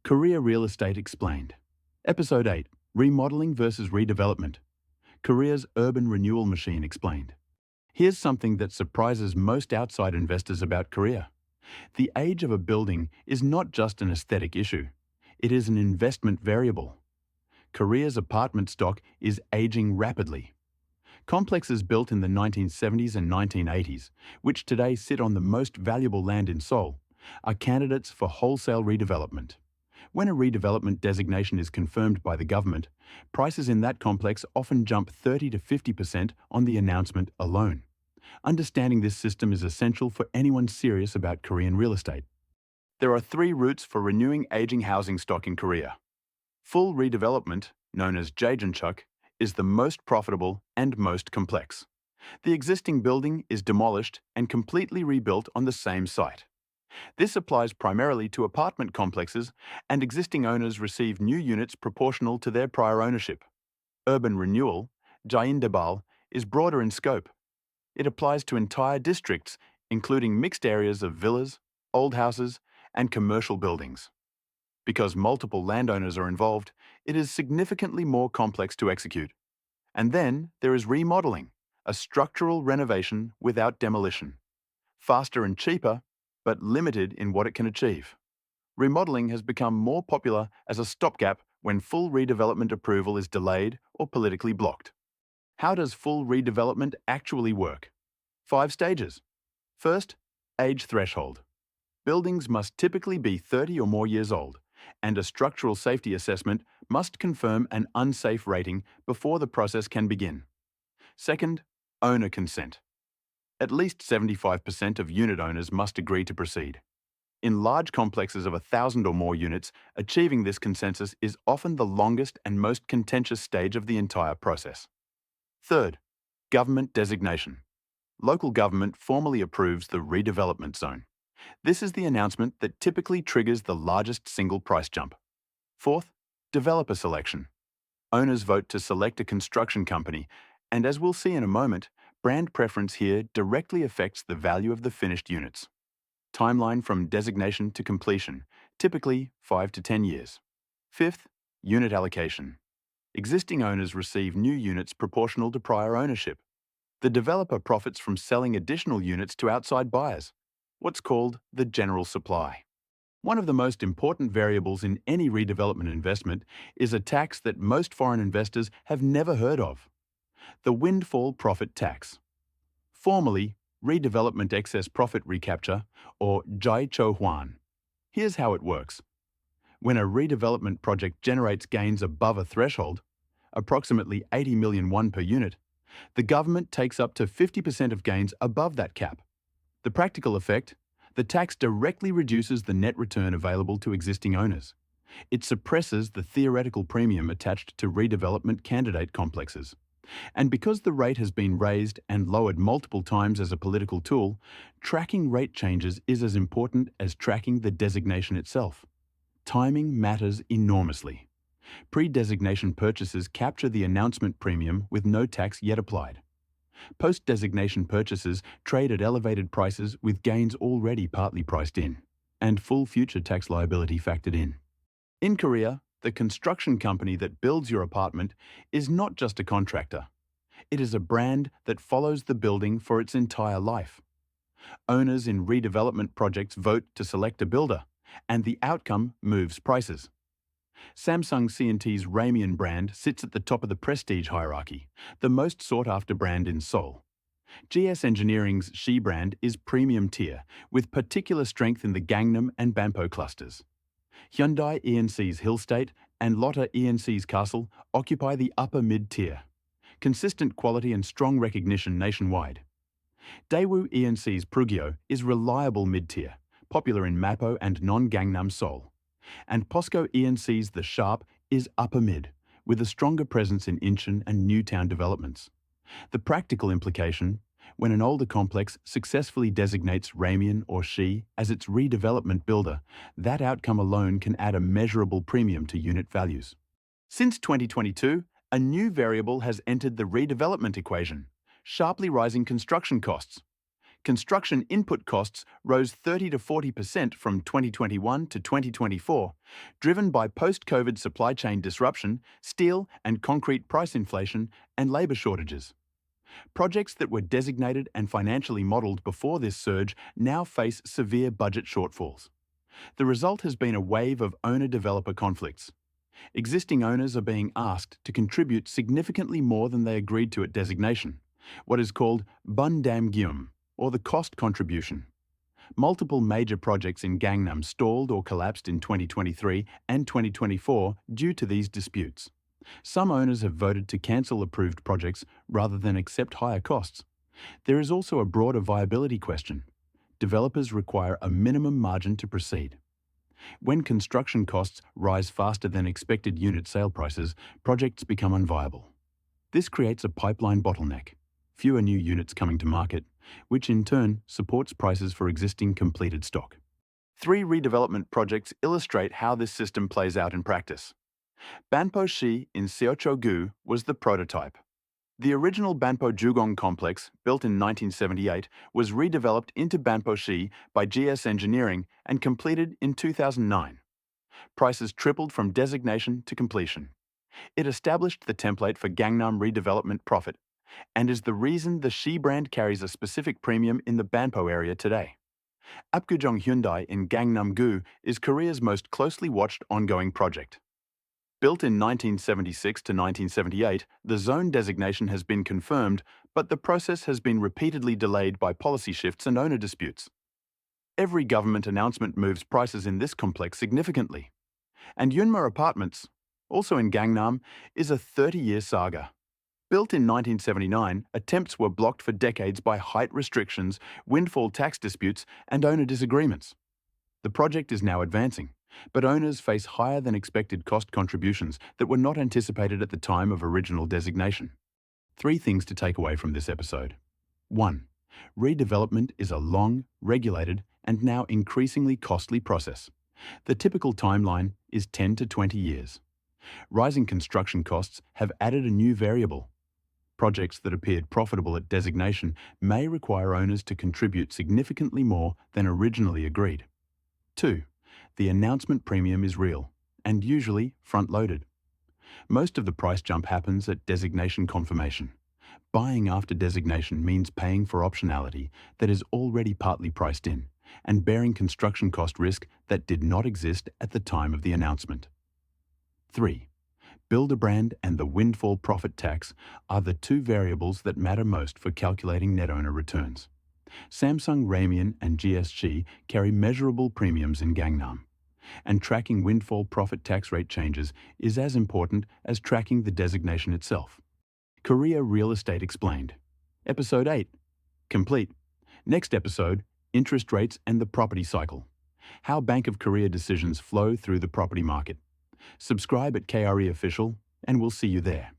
Korea Real Estate Explained. Episode 8. Remodeling versus Redevelopment. Korea's urban renewal machine explained. Here's something that surprises most outside investors about Korea. The age of a building is not just an aesthetic issue. It is an investment variable. Korea's apartment stock is aging rapidly. Complexes built in the 1970s and 1980s, which today sit on the most valuable land in Seoul, are candidates for wholesale redevelopment. When a redevelopment designation is confirmed by the government, prices in that complex often jump 30 to 50% on the announcement alone. Understanding this system is essential for anyone serious about Korean real estate. There are three routes for renewing aging housing stock in Korea. Full redevelopment, known as Jaejeonchuk, is the most profitable and most complex. The existing building is demolished and completely rebuilt on the same site. This applies primarily to apartment complexes, and existing owners receive new units proportional to their prior ownership. Urban renewal, Jaeindebal, is broader in scope. It applies to entire districts, including mixed areas of villas, old houses, and commercial buildings. Because multiple landowners are involved, it is significantly more complex to execute. And then there is remodeling, a structural renovation without demolition. Faster and cheaper, but limited in what it can achieve. Remodeling has become more popular as a stopgap when full redevelopment approval is delayed or politically blocked. How does full redevelopment actually work? 5 stages. First, age threshold. Buildings must typically be 30 or more years old, and a structural safety assessment must confirm an unsafe rating before the process can begin. Second, owner consent. At least 75% of unit owners must agree to proceed. In large complexes of 1,000 or more units, achieving this consensus is often the longest and most contentious stage of the entire process. Third, government designation. Local government formally approves the redevelopment zone. This is the announcement that typically triggers the largest single price jump. Fourth, developer selection. Owners vote to select a construction company, and as we'll see in a moment, brand preference here directly affects the value of the finished units. Timeline from designation to completion, typically 5 to 10 years. Fifth, unit allocation. Existing owners receive new units proportional to prior ownership. The developer profits from selling additional units to outside buyers, what's called the general supply. One of the most important variables in any redevelopment investment is a tax that most foreign investors have never heard of: the Windfall Profit Tax. Formerly, Redevelopment Excess Profit Recapture, or Jaichohuan. Here's how it works. When a redevelopment project generates gains above a threshold, approximately 80 million won per unit, the government takes up to 50% of gains above that cap. The practical effect? The tax directly reduces the net return available to existing owners. It suppresses the theoretical premium attached to redevelopment candidate complexes. And because the rate has been raised and lowered multiple times as a political tool, tracking rate changes is as important as tracking the designation itself. Timing matters enormously. Pre-designation purchases capture the announcement premium with no tax yet applied. Post-designation purchases trade at elevated prices with gains already partly priced in, and full future tax liability factored in. In Korea, the construction company that builds your apartment is not just a contractor. It is a brand that follows the building for its entire life. Owners in redevelopment projects vote to select a builder, and the outcome moves prices. Samsung C&T's Raemian brand sits at the top of the prestige hierarchy, the most sought-after brand in Seoul. GS Engineering's Xi brand is premium tier, with particular strength in the Gangnam and Banpo clusters. Hyundai E&C's Hillstate and Lotte E&C's Castle occupy the upper mid-tier. Consistent quality and strong recognition nationwide. Daewoo E&C's Prugyo is reliable mid-tier, popular in Mapo and non-Gangnam Seoul. And POSCO E&C's The Sharp is upper mid, with a stronger presence in Incheon and Newtown developments. The practical implication: when an older complex successfully designates Raemian or Xi as its redevelopment builder, that outcome alone can add a measurable premium to unit values. Since 2022, a new variable has entered the redevelopment equation: sharply rising construction costs. construction input costs rose 30 to 40% from 2021 to 2024, driven by post-COVID supply chain disruption, steel and concrete price inflation, and labour shortages. Projects that were designated and financially modelled before this surge now face severe budget shortfalls. The result has been a wave of owner-developer conflicts. Existing owners are being asked to contribute significantly more than they agreed to at designation, what is called Bandam, or the cost contribution. Multiple major projects in Gangnam stalled or collapsed in 2023 and 2024 due to these disputes. Some owners have voted to cancel approved projects rather than accept higher costs. There is also a broader viability question. Developers require a minimum margin to proceed. When construction costs rise faster than expected unit sale prices, projects become unviable. This creates a pipeline bottleneck, fewer new units coming to market, which in turn supports prices for existing completed stock. 3 redevelopment projects illustrate how this system plays out in practice. Banpo Xi in Seocho-gu was the prototype. The original Apgujeong complex, built in 1978, was redeveloped into Banpo Xi by GS Engineering and completed in 2009. Prices tripled from designation to completion. It established the template for Gangnam redevelopment profit and is the reason the Xi brand carries a specific premium in the Banpo area today. Apgujeong Hyundai in Gangnam-gu is Korea's most closely watched ongoing project. Built in 1976 to 1978, the zone designation has been confirmed, but the process has been repeatedly delayed by policy shifts and owner disputes. Every government announcement moves prices in this complex significantly. And Eunma Apartments, also in Gangnam, is a 30-year saga. Built in 1979, attempts were blocked for decades by height restrictions, windfall tax disputes, and owner disagreements. The project is now advancing, but owners face higher than expected cost contributions that were not anticipated at the time of original designation. 3 things to take away from this episode. 1. Redevelopment is a long, regulated, and now increasingly costly process. The typical timeline is 10 to 20 years. Rising construction costs have added a new variable. Projects that appeared profitable at designation may require owners to contribute significantly more than originally agreed. 2. The announcement premium is real and usually front-loaded. Most of the price jump happens at designation confirmation. Buying after designation means paying for optionality that is already partly priced in and bearing construction cost risk that did not exist at the time of the announcement. 3. Builder brand and the Windfall Profit Tax are the 2 variables that matter most for calculating net owner returns. Samsung, Raemian, and GSG carry measurable premiums in Gangnam, and tracking windfall profit tax rate changes is as important as tracking the designation itself. Korea Real Estate Explained. Episode 8. Complete. Next episode, Interest Rates and the Property Cycle. How Bank of Korea decisions flow through the property market. Subscribe at KRE Official, and we'll see you there.